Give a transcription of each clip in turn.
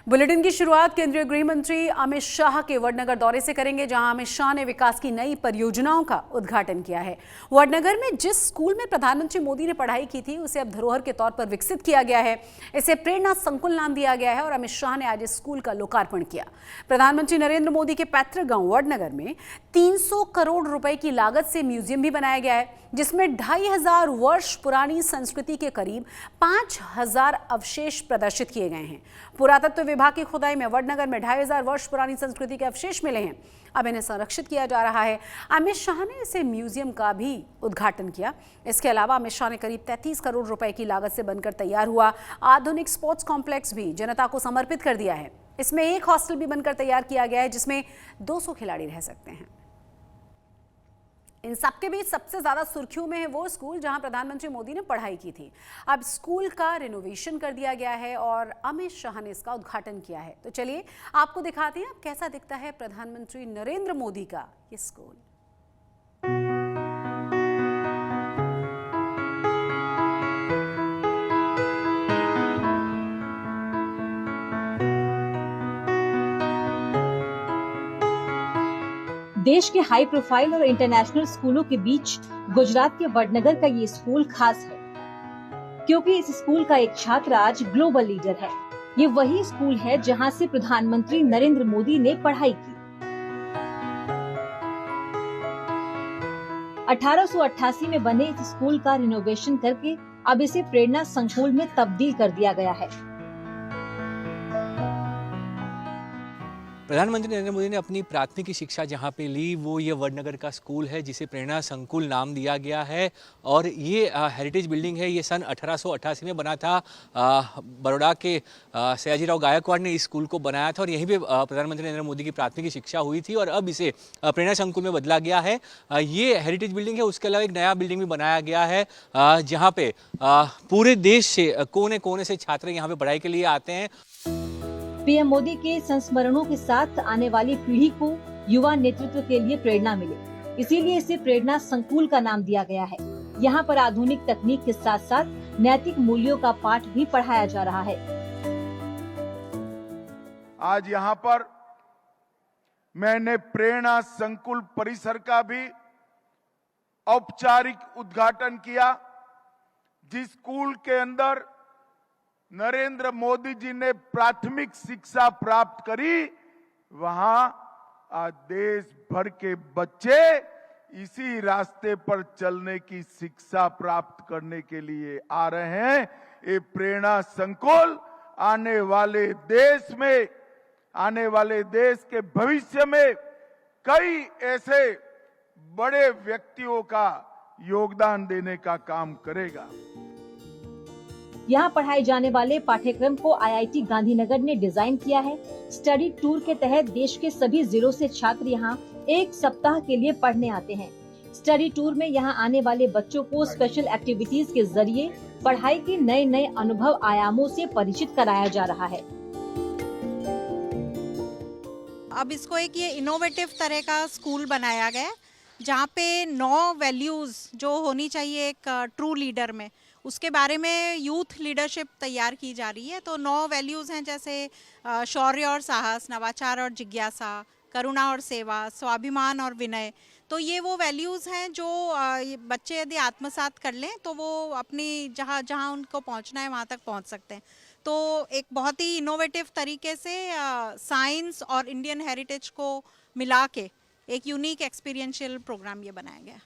Bulletin की शुरुआत केंद्रीय गृह मंत्री अमित शाह के वडनगर दौरे से करेंगे, जहां अमित शाह ने विकास की नई परियोजनाओं का उद्घाटन किया है। वडनगर में जिस स्कूल में प्रधानमंत्री मोदी ने पढ़ाई की थी, उसे अब धरोहर के तौर पर विकसित किया गया है। इसे प्रेरणा संकुल नाम दिया गया है और अमित शाह ने आज इस स्कूल का लोकार्पण किया। प्रधानमंत्री नरेंद्र मोदी के पैतृक गांव वडनगर में 300 करोड़ रुपए की लागत से म्यूजियम भी बनाया गया है, जिसमें 2500 वर्ष पुरानी संस्कृति के करीब 5000 अवशेष प्रदर्शित किए गए हैं। पुरातत्व विभाग की खुदाई में वडनगर में 2500 वर्ष पुरानी संस्कृति के अवशेष मिले हैं। अब इन्हें संरक्षित किया जा रहा है। अमित शाह ने इसे म्यूजियम का भी उद्घाटन किया। इसके अलावा अमित शाह ने करीब 33 करोड़ रुपए की लागत से बनकर तैयार हुआ आधुनिक स्पोर्ट्स कॉम्प्लेक्स भी जनता को समर्पित कर दिया है। इसमें एक हॉस्टल भी बनकर तैयार किया गया है, जिसमें 200 खिलाड़ी रह सकते हैं। इन सबके बीच सबसे ज्यादा सुर्खियों में है वो स्कूल जहां प्रधानमंत्री मोदी ने पढ़ाई की थी। अब स्कूल का रिनोवेशन कर दिया गया है और अमित शाह ने इसका उद्घाटन किया है। तो चलिए आपको दिखाते हैं कैसा दिखता है प्रधानमंत्री नरेंद्र मोदी का ये स्कूल। देश के हाई प्रोफाइल और इंटरनेशनल स्कूलों के बीच गुजरात के वडनगर का ये स्कूल खास है, क्योंकि इस स्कूल का एक छात्र आज ग्लोबल लीडर है। ये वही स्कूल है जहां से प्रधानमंत्री नरेंद्र मोदी ने पढ़ाई की। 1888 में बने इस स्कूल का रिनोवेशन करके अब इसे प्रेरणा संकुल में तब्दील कर दिया गया है। प्रधानमंत्री नरेंद्र मोदी ने अपनी प्राथमिक शिक्षा जहाँ पे ली वो ये वडनगर का स्कूल है, जिसे प्रेरणा संकुल नाम दिया गया है। और ये हेरिटेज बिल्डिंग है। ये सन 1888 में बना था। बड़ौदा के सयाजीराव गायकवाड़ ने इस स्कूल को बनाया था और यहीं पे प्रधानमंत्री नरेंद्र मोदी की प्राथमिक शिक्षा हुई थी और अब इसे प्रेरणा संकुल में बदला गया है। ये हेरिटेज बिल्डिंग है। उसके अलावा एक नया बिल्डिंग भी बनाया गया है, जहाँ पे पूरे देश से कोने कोने से छात्र यहाँ पे पढ़ाई के लिए आते हैं। पीएम मोदी के संस्मरणों के साथ आने वाली पीढ़ी को युवा नेतृत्व के लिए प्रेरणा मिले, इसीलिए इसे प्रेरणा संकुल का नाम दिया गया है। यहाँ पर आधुनिक तकनीक के साथ साथ नैतिक मूल्यों का पाठ भी पढ़ाया जा रहा है। आज यहाँ पर मैंने प्रेरणा संकुल परिसर का भी औपचारिक उद्घाटन किया, जिस स्कूल के अंदर नरेंद्र मोदी जी ने प्राथमिक शिक्षा प्राप्त करी, वहां आज देश भर के बच्चे इसी रास्ते पर चलने की शिक्षा प्राप्त करने के लिए आ रहे हैं। ये प्रेरणा संकुल आने वाले देश के भविष्य में कई ऐसे बड़े व्यक्तियों का योगदान देने का काम करेगा। यहाँ पढ़ाए जाने वाले पाठ्यक्रम को आईआईटी गांधीनगर ने डिजाइन किया है। स्टडी टूर के तहत देश के सभी जिलों से छात्र यहाँ एक सप्ताह के लिए पढ़ने आते हैं। स्टडी टूर में यहाँ आने वाले बच्चों को स्पेशल एक्टिविटीज के जरिए पढ़ाई के नए नए अनुभव आयामों से परिचित कराया जा रहा है। अब इसको एक ये इनोवेटिव तरह का स्कूल बनाया गया है, जहाँ पे 9 वैल्यूज जो होनी चाहिए एक ट्रू लीडर में, उसके बारे में यूथ लीडरशिप तैयार की जा रही है। तो 9 वैल्यूज़ हैं, जैसे शौर्य और साहस, नवाचार और जिज्ञासा, करुणा और सेवा, स्वाभिमान और विनय। तो ये वो वैल्यूज़ हैं जो बच्चे यदि आत्मसात कर लें तो वो अपनी जहाँ उनको पहुँचना है वहाँ तक पहुँच सकते हैं। तो एक बहुत ही इनोवेटिव तरीके से साइंस और इंडियन हेरिटेज को मिला के एक यूनिक एक्सपीरियंशियल प्रोग्राम ये बनाया गया।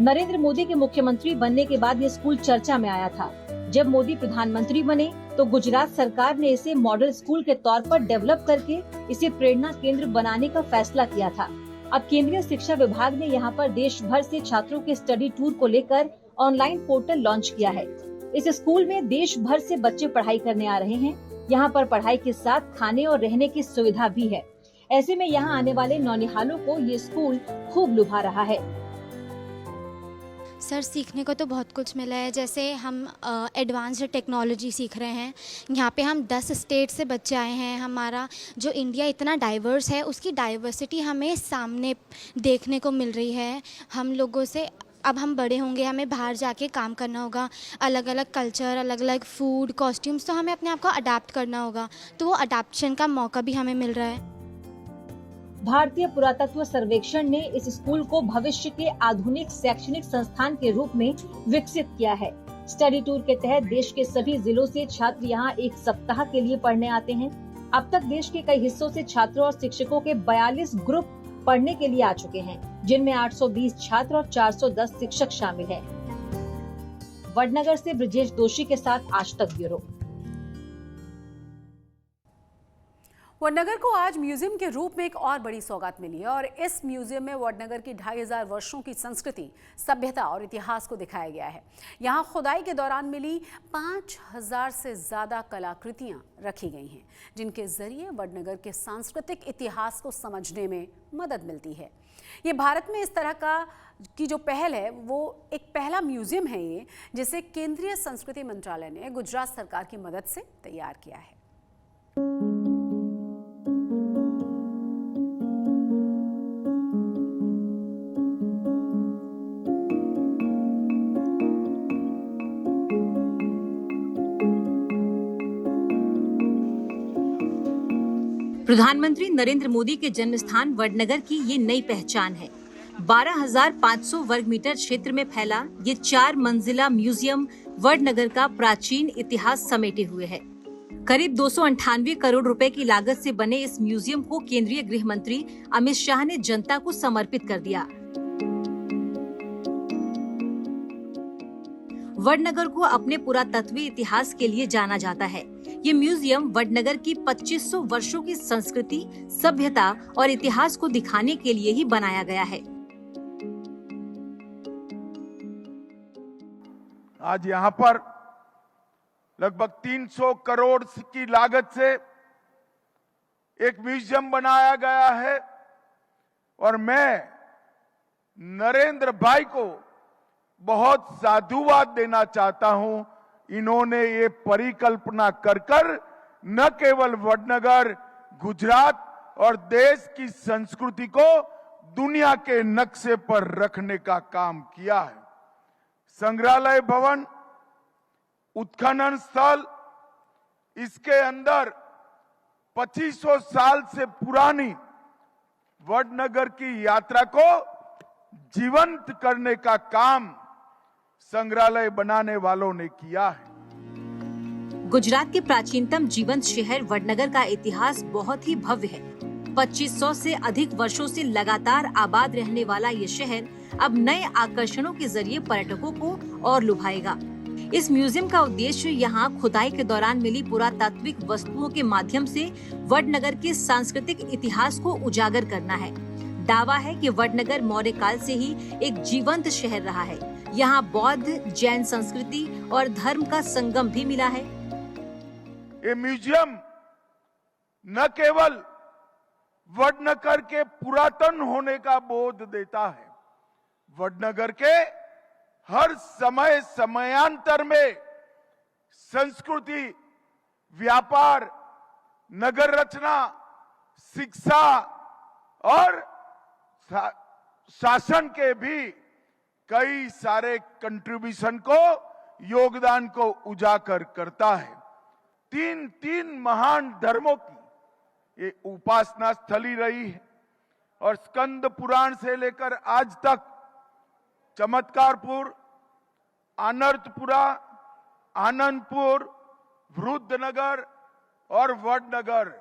नरेंद्र मोदी के मुख्यमंत्री बनने के बाद ये स्कूल चर्चा में आया था। जब मोदी प्रधानमंत्री बने तो गुजरात सरकार ने इसे मॉडल स्कूल के तौर पर डेवलप करके इसे प्रेरणा केंद्र बनाने का फैसला किया था। अब केंद्रीय शिक्षा विभाग ने यहाँ पर देश भर से छात्रों के स्टडी टूर को लेकर ऑनलाइन पोर्टल लॉन्च किया है। इस स्कूल में देश भर से बच्चे पढ़ाई करने आ रहे हैं। यहाँ पर पढ़ाई के साथ खाने और रहने की सुविधा भी है। ऐसे में यहाँ आने वाले नौनिहालों को ये स्कूल खूब लुभा रहा है। सर सीखने को तो बहुत कुछ मिला है। जैसे हम एडवांस्ड टेक्नोलॉजी सीख रहे हैं। यहाँ पे हम 10 स्टेट से बच्चे आए हैं। हमारा जो इंडिया इतना डाइवर्स है, उसकी डाइवर्सिटी हमें सामने देखने को मिल रही है। हम लोगों से अब हम बड़े होंगे, हमें बाहर जाके काम करना होगा, अलग अलग कल्चर, अलग अलग फूड, कॉस्ट्यूम्स, तो हमें अपने आप को अडाप्ट करना होगा। तो वो अडाप्शन का मौका भी हमें मिल रहा है। भारतीय पुरातत्व सर्वेक्षण ने इस स्कूल को भविष्य के आधुनिक शैक्षणिक संस्थान के रूप में विकसित किया है। स्टडी टूर के तहत देश के सभी जिलों से छात्र यहाँ एक सप्ताह के लिए पढ़ने आते हैं। अब तक देश के कई हिस्सों से छात्रों और शिक्षकों के 42 ग्रुप पढ़ने के लिए आ चुके हैं, जिनमें 820 छात्र और 410 शिक्षक शामिल हैं। वडनगर से ब्रजेश दोषी के साथ आज तक ब्यूरो। वडनगर को आज म्यूजियम के रूप में एक और बड़ी सौगात मिली है और इस म्यूजियम में वडनगर की 2500 वर्षों की संस्कृति, सभ्यता और इतिहास को दिखाया गया है। यहाँ खुदाई के दौरान मिली 5000 से ज्यादा कलाकृतियाँ रखी गई हैं, जिनके जरिए वडनगर के सांस्कृतिक इतिहास को समझने में मदद मिलती है। ये भारत में इस तरह की जो पहल है, वो एक पहला म्यूजियम है ये, जिसे केंद्रीय संस्कृति मंत्रालय ने गुजरात सरकार की मदद से तैयार किया है। प्रधानमंत्री नरेंद्र मोदी के जन्म स्थान वडनगर की ये नई पहचान है। 12,500 वर्ग मीटर क्षेत्र में फैला ये 4 मंजिला म्यूजियम वडनगर का प्राचीन इतिहास समेटे हुए है। करीब 298 करोड़ रुपए की लागत से बने इस म्यूजियम को केंद्रीय गृह मंत्री अमित शाह ने जनता को समर्पित कर दिया। वडनगर को अपने पुरातत्वीय इतिहास के लिए जाना जाता है। ये म्यूजियम वडनगर की 2500 वर्षों की संस्कृति, सभ्यता और इतिहास को दिखाने के लिए ही बनाया गया है। आज यहाँ पर लगभग 300 करोड़ की लागत से एक म्यूजियम बनाया गया है और मैं नरेंद्र भाई को बहुत साधुवाद देना चाहता हूं। इन्होंने ये परिकल्पना कर न केवल वडनगर, गुजरात और देश की संस्कृति को दुनिया के नक्शे पर रखने का काम किया है। संग्रहालय भवन, उत्खनन स्थल, इसके अंदर 2500 साल से पुरानी वडनगर की यात्रा को जीवंत करने का काम संग्रहालय बनाने वालों ने किया है। गुजरात के प्राचीनतम जीवंत शहर वडनगर का इतिहास बहुत ही भव्य है। 2500 से अधिक वर्षों से लगातार आबाद रहने वाला ये शहर अब नए आकर्षणों के जरिए पर्यटकों को और लुभाएगा। इस म्यूजियम का उद्देश्य यहाँ खुदाई के दौरान मिली पुरातात्विक वस्तुओं के माध्यम से वडनगर के सांस्कृतिक इतिहास को उजागर करना है। दावा है कि वडनगर मौर्य काल से ही एक जीवंत शहर रहा है। यहाँ बौद्ध, जैन संस्कृति और धर्म का संगम भी मिला है। ये म्यूजियम न केवल वडनगर के पुरातन होने का बोध देता है, वडनगर के हर समय समयांतर में संस्कृति, व्यापार, नगर रचना, शिक्षा और शासन के भी कई सारे कंट्रीब्यूशन को, योगदान को उजागर करता है। तीन महान धर्मों की ये उपासना स्थली रही है और स्कंद पुराण से लेकर आज तक चमत्कारपुर, आनर्तपुरा, आनंदपुर, वृद्धनगर और वडनगर,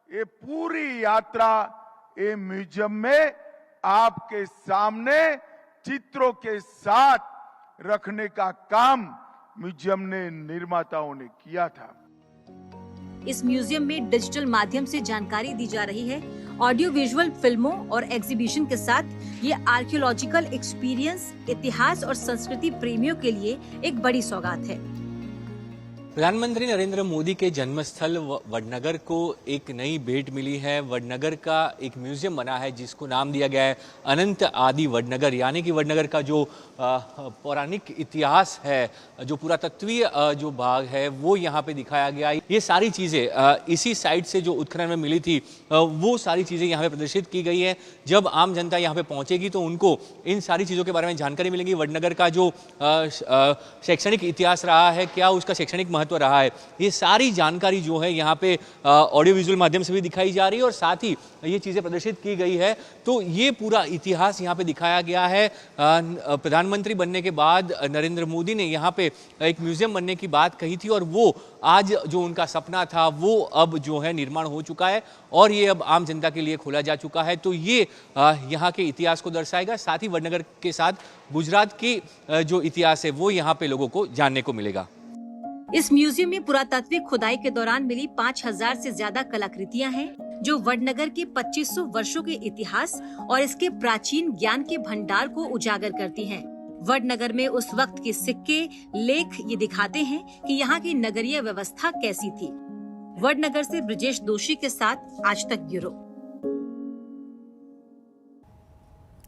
ये पूरी यात्रा ये म्यूजियम में आपके सामने चित्रों के साथ रखने का काम म्यूजियम ने निर्माताओं ने किया था। इस म्यूजियम में डिजिटल माध्यम से जानकारी दी जा रही है। ऑडियो विजुअल फिल्मों और एग्जीबिशन के साथ ये आर्कियोलॉजिकल एक्सपीरियंस इतिहास और संस्कृति प्रेमियों के लिए एक बड़ी सौगात है। प्रधानमंत्री नरेंद्र मोदी के जन्मस्थल वडनगर को एक नई भेंट मिली है। वडनगर का एक म्यूजियम बना है जिसको नाम दिया गया है अनंत आदि वडनगर, यानी कि वडनगर का जो पौराणिक इतिहास है, जो पुरातत्वीय जो भाग है वो यहाँ पे दिखाया गया। ये सारी चीज़ें इसी साइट से जो उत्खनन में मिली थी वो सारी चीज़ें यहाँ पे प्रदर्शित की गई है। जब आम जनता यहाँ पे पहुँचेगी तो उनको इन सारी चीज़ों के बारे में जानकारी मिलेगी। वडनगर का जो शैक्षणिक इतिहास रहा है, क्या उसका शैक्षणिक महत्व रहा है, ये सारी जानकारी जो है यहाँ पे ऑडियो विजुअल माध्यम से भी दिखाई जा रही है और साथ ही ये चीज़ें प्रदर्शित की गई है। तो ये पूरा इतिहास यहाँ पे दिखाया गया है। प्रधानमंत्री बनने के बाद नरेंद्र मोदी ने यहाँ पे एक म्यूजियम बनने की बात कही थी और वो आज जो उनका सपना था वो अब जो है निर्माण हो चुका है और ये अब आम जनता के लिए खोला जा चुका है। तो ये यहाँ के इतिहास को दर्शाएगा, साथ ही वडनगर के साथ गुजरात की जो इतिहास है वो यहाँ पे लोगों को जानने को मिलेगा। इस म्यूजियम में पुरातात्विक खुदाई के दौरान मिली 5000 से ज्यादा कलाकृतियां हैं, जो वडनगर के 2500 वर्षों के इतिहास और इसके प्राचीन ज्ञान के भंडार को उजागर करती हैं। वडनगर में उस वक्त के सिक्के, लेख ये दिखाते हैं कि यहाँ की नगरीय व्यवस्था कैसी थी। वडनगर से ब्रिजेश दोषी के साथ आज तक ब्यूरो।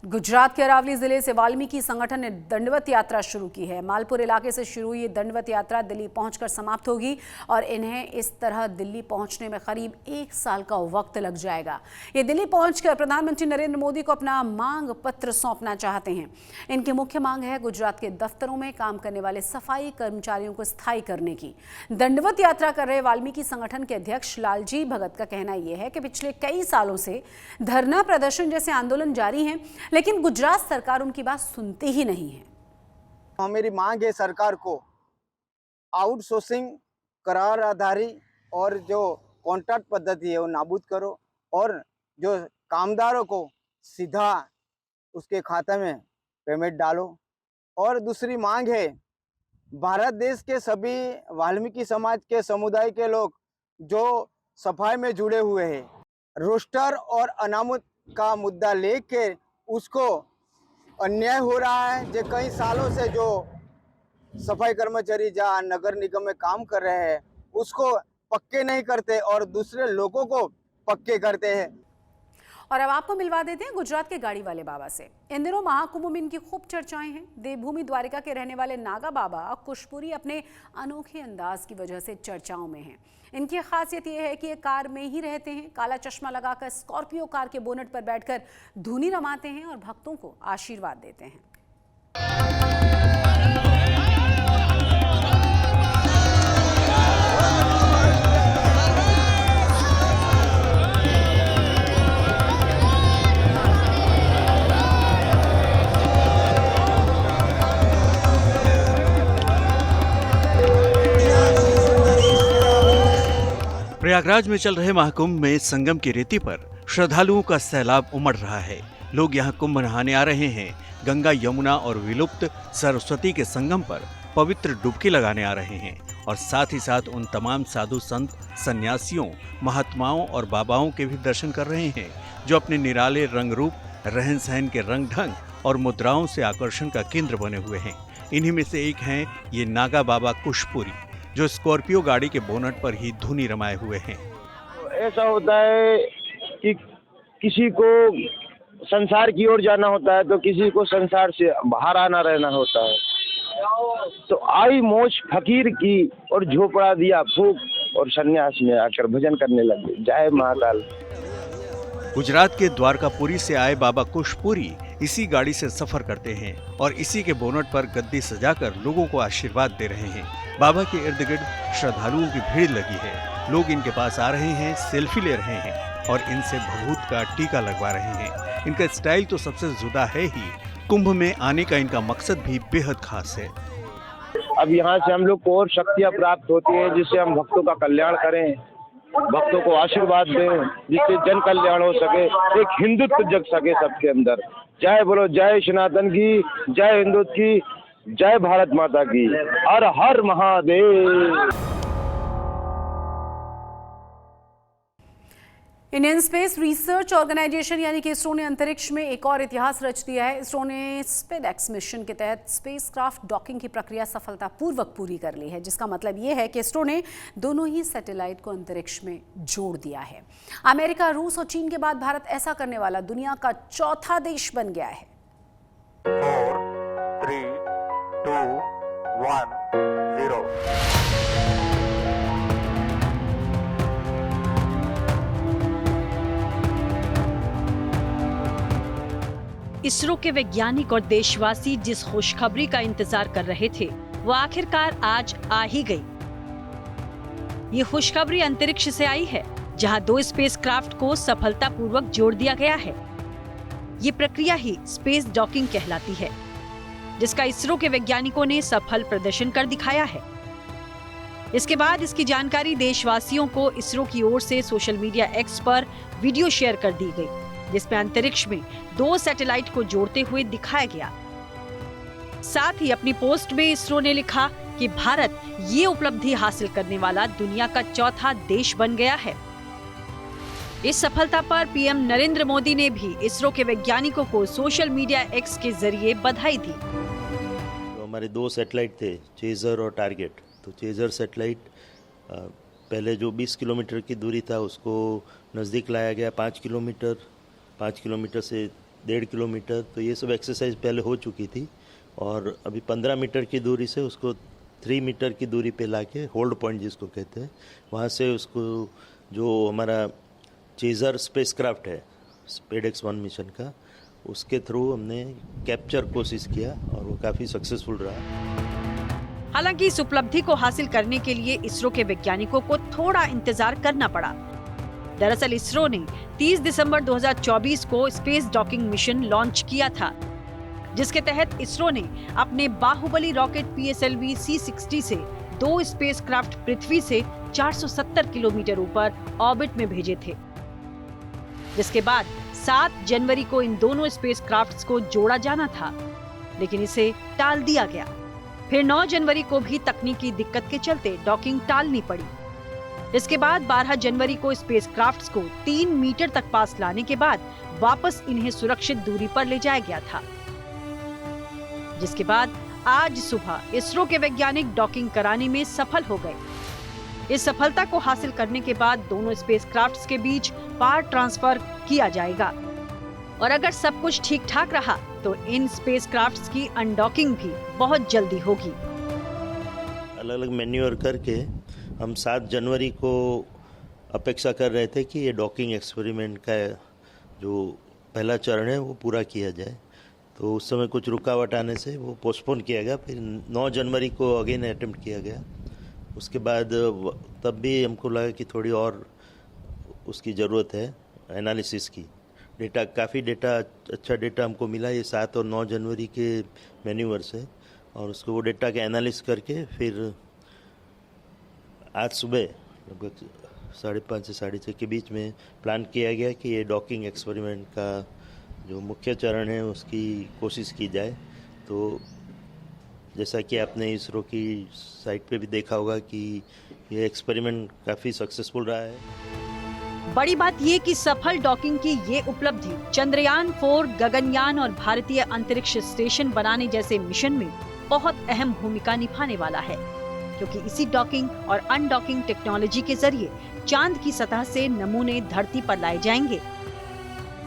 गुजरात के अरावली जिले से वाल्मीकि संगठन ने दंडवत यात्रा शुरू की है। मालपुर इलाके से शुरू हुई ये दंडवत यात्रा दिल्ली पहुंचकर समाप्त होगी और इन्हें इस तरह दिल्ली पहुंचने में करीब 1 साल का वक्त लग जाएगा। ये दिल्ली पहुंचकर प्रधानमंत्री नरेंद्र मोदी को अपना मांग पत्र सौंपना चाहते हैं। इनकी मुख्य मांग है गुजरात के दफ्तरों में काम करने वाले सफाई कर्मचारियों को स्थायी करने की। दंडवत यात्रा कर रहे वाल्मीकि संगठन के अध्यक्ष लालजी भगत का कहना यह है कि पिछले कई सालों से धरना प्रदर्शन जैसे आंदोलन जारी हैं, लेकिन गुजरात सरकार उनकी बात सुनती ही नहीं है। मेरी मांग है सरकार को आउटसोर्सिंग, करार आधारित और जो कॉन्ट्रैक्ट पद्धति है वो नाबूद करो और जो कामदारों को सीधा उसके खाते में पेमेंट डालो। और दूसरी मांग है भारत देश के सभी वाल्मीकि समाज के समुदाय के लोग जो सफाई में जुड़े हुए हैं, रोस्टर और अनामत का मुद्दा लेके उसको अन्याय हो रहा है। जो कई सालों से जो सफाई कर्मचारी जहाँ नगर निगम में काम कर रहे हैं उसको पक्के नहीं करते और दूसरे लोगों को पक्के करते हैं। और अब आपको मिलवा देते हैं गुजरात के गाड़ी वाले बाबा से। इन दिनों महाकुंभ में इनकी खूब चर्चाएं हैं। देवभूमि द्वारिका के रहने वाले नागा बाबा कुशपुरी अपने अनोखे अंदाज की वजह से चर्चाओं में हैं। इनकी खासियत यह है कि ये कार में ही रहते हैं, काला चश्मा लगाकर स्कॉर्पियो कार के बोनट पर बैठकर धुनी रमाते हैं और भक्तों को आशीर्वाद देते हैं। प्रयागराज में चल रहे महाकुंभ में संगम की रेती पर श्रद्धालुओं का सैलाब उमड़ रहा है। लोग यहाँ कुंभ नहाने आ रहे हैं। गंगा, यमुना और विलुप्त सरस्वती के संगम पर पवित्र डुबकी लगाने आ रहे हैं और साथ ही साथ उन तमाम साधु संत, सन्यासियों, महात्माओं और बाबाओं के भी दर्शन कर रहे हैं जो अपने निराले रंग रूप, रहन सहन के रंग ढंग और मुद्राओं से आकर्षण का केंद्र बने हुए हैं। इन्हीं में से एक हैं ये नागा बाबा कुशपुरी, जो स्कॉर्पियो गाड़ी के बोनट पर ही धुनी रमाए हुए हैं। ऐसा होता है कि किसी को संसार की ओर जाना होता है तो किसी को संसार से बाहर आना रहना होता है। तो आई मौज फकीर की और झोपड़ा दिया फूक और सन्यास में आकर भजन करने लगे। जय महाकाल। गुजरात के द्वारकापुरी से आए बाबा कुशपुरी इसी गाड़ी से सफर करते हैं और इसी के बोनट पर गद्दी सजाकर लोगों को आशीर्वाद दे रहे हैं। बाबा के इर्द गिर्द श्रद्धालुओं की भीड़ लगी है। लोग इनके पास आ रहे हैं, सेल्फी ले रहे हैं और इनसे भभूत का टीका लगवा रहे हैं। इनका स्टाइल तो सबसे जुदा है ही। कुंभ में आने का इनका मकसद भी बेहद खास है। अब यहाँ से हम लोग को और शक्तियाँ प्राप्त होती है जिससे हम भक्तों का कल्याण करें, भक्तों को आशीर्वाद दें, जिससे जन कल्याण हो सके, एक हिंदुत्व जग सके सबके अंदर। जय बोलो, जय सनातन की, जय हिंदुत्व की, जय भारत माता की, हर हर Mahadev. Indian Space Research Organisation यानी कि इसरो ने अंतरिक्ष में एक और इतिहास रच दिया है। इसरो ने स्पेडएक्स मिशन के तहत स्पेसक्राफ्ट डॉकिंग की प्रक्रिया सफलतापूर्वक पूरी कर ली है, जिसका मतलब ये है कि इसरो ने दोनों ही सैटेलाइट को अंतरिक्ष में जोड़ दिया है। अमेरिका, रूस और चीन के बाद भारत ऐसा करने वाला दुनिया का चौथा देश बन गया है। 4, 3, 2, 1, 0। इसरो के वैज्ञानिक और देशवासी जिस खुशखबरी का इंतजार कर रहे थे, वो आखिरकार आज आ ही गई। ये खुशखबरी अंतरिक्ष से आई है, जहां 2 स्पेसक्राफ्ट को सफलतापूर्वक जोड़ दिया गया है। ये प्रक्रिया ही स्पेस डॉकिंग कहलाती है, जिसका इसरो के वैज्ञानिकों ने सफल प्रदर्शन कर दिखाया है। इसके बाद इसकी जानकारी देशवासियों को इसरो की ओर से सोशल मीडिया एक्स पर वीडियो शेयर कर दी गई, जिसमें अंतरिक्ष में 2 सैटेलाइट को जोड़ते हुए दिखाया गया। साथ ही अपनी पोस्ट में इसरो ने लिखा कि भारत ये उपलब्धि हासिल करने वाला दुनिया का चौथा देश बन गया है। इस सफलता पर पीएम नरेंद्र मोदी ने भी इसरो के वैज्ञानिकों को सोशल मीडिया एक्स के जरिए बधाई दी। तो हमारे 2 सैटेलाइट थे, चेजर और टारगेट। तो चेजर सैटेलाइट पहले जो 20 किलोमीटर की दूरी था उसको नज़दीक लाया गया 5 किलोमीटर, 5 किलोमीटर से 1.5 किलोमीटर। तो ये सब एक्सरसाइज पहले हो चुकी थी और अभी 15 मीटर की दूरी से उसको 3 मीटर की दूरी पे लाके होल्ड पॉइंट जिसको कहते हैं, वहाँ से उसको जो हमारा चेजर स्पेसक्राफ्ट है स्पेडएक्स 1 मिशन का, उसके थ्रू हमने कैप्चर कोशिश किया और वो काफ़ी सक्सेसफुल रहा। हालांकि इस उपलब्धि को हासिल करने के लिए इसरो के वैज्ञानिकों को थोड़ा इंतजार करना पड़ा। दरअसल इसरो ने 30 दिसंबर 2024 को स्पेस डॉकिंग मिशन लॉन्च किया था, जिसके तहत इसरो ने अपने बाहुबली रॉकेट PSLV C-60 से 2 स्पेसक्राफ्ट पृथ्वी से 470 किलोमीटर ऊपर ऑर्बिट में भेजे थे, जिसके बाद 7 जनवरी को इन दोनों स्पेसक्राफ्ट्स को जोड़ा जाना था, लेकिन इसे टाल दिया गया। फिर 9 जनवरी को भी तकनीकी दिक्कत के चलते डॉकिंग टालनी पड़ी। इसके बाद 12 जनवरी को स्पेसक्राफ्ट्स को 3 मीटर तक पास लाने के बाद वापस इन्हें सुरक्षित दूरी पर ले जाया गया था, जिसके बाद आज सुबह इसरो के वैज्ञानिक डॉकिंग कराने में सफल हो गए। इस सफलता को हासिल करने के बाद दोनों स्पेसक्राफ्ट्स के बीच पावर ट्रांसफर किया जाएगा और अगर सब कुछ ठीक ठाक रहा तो इन स्पेसक्राफ्ट्स की अनडॉकिंग भी बहुत जल्दी होगी। अलग अलग मैन्यूअर करके हम 7 जनवरी को अपेक्षा कर रहे थे कि ये डॉकिंग एक्सपेरिमेंट का जो पहला चरण है वो पूरा किया जाए। तो उस समय कुछ रुकावट आने से वो पोस्टपोन किया गया। फिर 9 जनवरी को अगेन अटेम्प्ट किया गया। उसके बाद तब भी हमको लगा कि थोड़ी और उसकी ज़रूरत है एनालिसिस की। डेटा काफ़ी डेटा अच्छा डेटा हमको मिला ये 7 और 9 जनवरी के मैन्यूअर से, और उसको वो डेटा के एनालिस करके फिर आज सुबह लगभग 5:30 से 6:30 के बीच में प्लान किया गया कि ये डॉकिंग एक्सपेरिमेंट का जो मुख्य चरण है उसकी कोशिश की जाए। तो जैसा कि आपने इसरो की साइट पे भी देखा होगा कि ये एक्सपेरिमेंट काफ़ी सक्सेसफुल रहा है। बड़ी बात ये कि सफल डॉकिंग की ये उपलब्धि चंद्रयान 4, गगनयान और भारतीय अंतरिक्ष स्टेशन बनाने जैसे मिशन में बहुत अहम भूमिका निभाने वाला है, क्योंकि इसी डॉकिंग और अनडॉकिंग टेक्नोलॉजी के जरिए चांद की सतह से नमूने धरती पर लाए जाएंगे,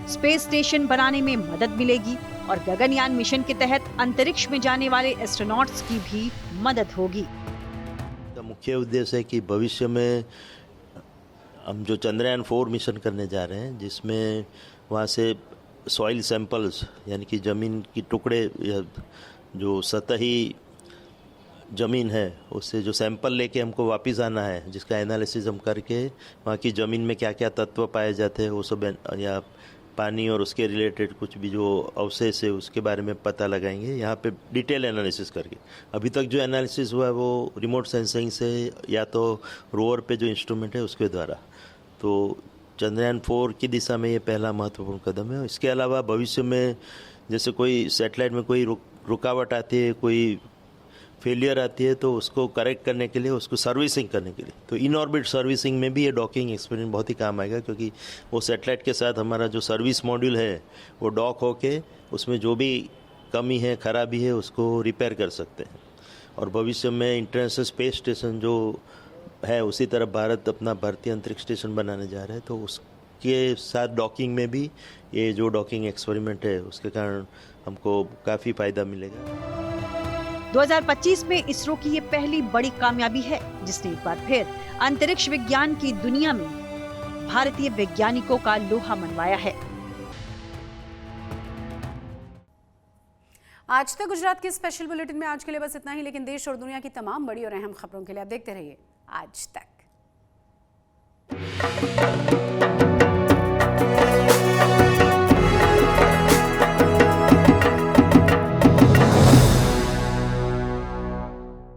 स्पेस स्टेशन बनाने में मदद मिलेगी और गगनयान मिशन के तहत अंतरिक्ष में जाने वाले एस्ट्रोनॉट्स की भी मदद होगी। मुख्य उद्देश्य है कि भविष्य में हम जो चंद्रयान 4 मिशन करने जा रहे हैं, जिसमें वहाँ से सॉइल सैंपल्स यानी कि ज़मीन की टुकड़े या जो सतही ज़मीन है उससे जो सैंपल लेके हमको वापस आना है, जिसका एनालिसिस हम करके वहाँ की ज़मीन में क्या क्या तत्व पाए जाते हैं वो सब, या पानी और उसके रिलेटेड कुछ भी जो अवशेष है उसके बारे में पता लगाएंगे यहाँ पे डिटेल एनालिसिस करके। अभी तक जो एनालिसिस हुआ है वो रिमोट सेंसिंग से या तो रोवर पे जो इंस्ट्रूमेंट है उसके द्वारा। तो चंद्रयान 4 की दिशा में ये पहला महत्वपूर्ण कदम है। इसके अलावा भविष्य में जैसे कोई सैटेलाइट में कोई रुकावट आती है, कोई फेलियर आती है तो उसको करेक्ट करने के लिए, उसको सर्विसिंग करने के लिए, तो इन ऑर्बिट सर्विसिंग में भी ये डॉकिंग एक्सपेरिमेंट बहुत ही काम आएगा, क्योंकि वो सैटेलाइट के साथ हमारा जो सर्विस मॉड्यूल है वो डॉक होके उसमें जो भी कमी है, खराबी है, उसको रिपेयर कर सकते हैं। और भविष्य में इंटरनेशनल स्पेस स्टेशन जो है उसी तरह भारत अपना भारतीय अंतरिक्ष स्टेशन बनाने जा रहा है, तो उसके साथ डॉकिंग में भी ये जो डॉकिंग एक्सपेरिमेंट है उसके कारण हमको काफ़ी फ़ायदा मिलेगा। 2025 में इसरो की ये पहली बड़ी कामयाबी है, जिसने एक बार फिर अंतरिक्ष विज्ञान की दुनिया में भारतीय वैज्ञानिकों का लोहा मनवाया है। आज तक गुजरात के स्पेशल बुलेटिन में आज के लिए बस इतना ही, लेकिन देश और दुनिया की तमाम बड़ी और अहम खबरों के लिए आप देखते रहिए आज तक।